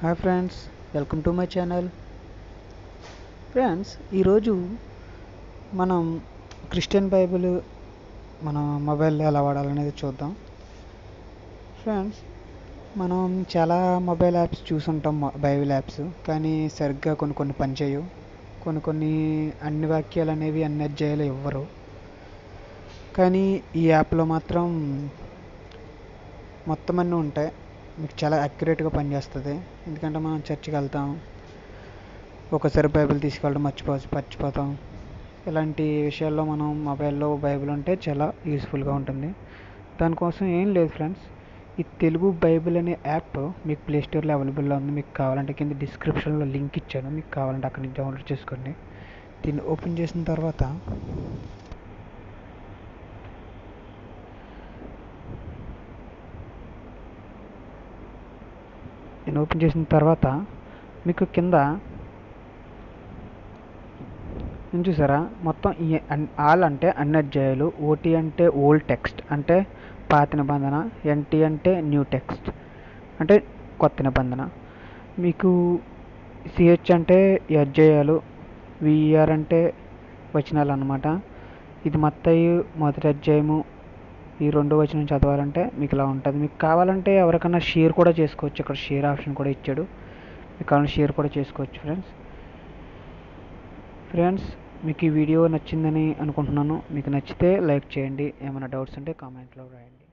Hi friends, welcome to my channel. Friends, ఈరోజు మనం Christian Bible మన మొబైల్లో ఎలా వాడాలనేది చూద్దాం. ఫ్రెండ్స్, మనం చాలా మొబైల్ యాప్స్ చూసుంటాం, బైబిల్ యాప్స్, కానీ సరిగ్గా కొన్ని పనిచేయవు. కొన్ని అన్ని వాక్యాలు అనేవి అన్ని అధ్యాయాలు ఇవ్వరు. కానీ ఈ యాప్లో మాత్రం మొత్తం అన్నీ ఉంటాయి. మీకు చాలా యాక్యురేట్గా పనిచేస్తుంది. ఎందుకంటే మనం చర్చికి వెళ్తాం, ఒకసారి బైబిల్ తీసుకెళ్ళడం మర్చిపోతాం. ఇలాంటి విషయాల్లో మనం మొబైల్లో బైబిల్ ఉంటే చాలా యూస్ఫుల్గా ఉంటుంది. దానికోసం ఏం లేదు ఫ్రెండ్స్, ఈ తెలుగు బైబిల్ అనే యాప్ మీకు ప్లే స్టోర్లో అవైలబుల్లో ఉంది. మీకు కావాలంటే కింద డిస్క్రిప్షన్లో లింక్ ఇచ్చాను, మీకు కావాలంటే అక్కడి నుంచి డౌన్లోడ్ చేసుకోండి. దీన్ని ఓపెన్ చేసిన తర్వాత మీకు కింద చూసారా, మొత్తం ఈ ఆల్ అంటే అన్ని అధ్యాయాలు, ఓటీ అంటే ఓల్డ్ టెక్స్ట్ అంటే పాత నిబంధన, ఎన్టీ అంటే న్యూ టెక్స్ట్ అంటే కొత్త నిబంధన, మీకు సిహెచ్ అంటే ఈ అధ్యాయాలు, విఈఆర్ అంటే వచనాలు అన్నమాట. ఇది మత్తయి మొదటి అధ్యాయము, ఈ 2వ వచనం చదవాలంటే మీకు ఇలా ఉంటుంది. మీకు కావాలంటే ఎవరికైనా షేర్ కూడా చేసుకోవచ్చు. ఇక్కడ షేర్ ఆప్షన్ కూడా ఇచ్చాడు, మీకు కావాలంటే షేర్ కూడా చేసుకోవచ్చు. ఫ్రెండ్స్, మీకు ఈ వీడియో నచ్చిందని అనుకుంటున్నాను. మీకు నచ్చితే లైక్ చేయండి. ఏమైనా డౌట్స్ ఉంటే కామెంట్లో రాయండి.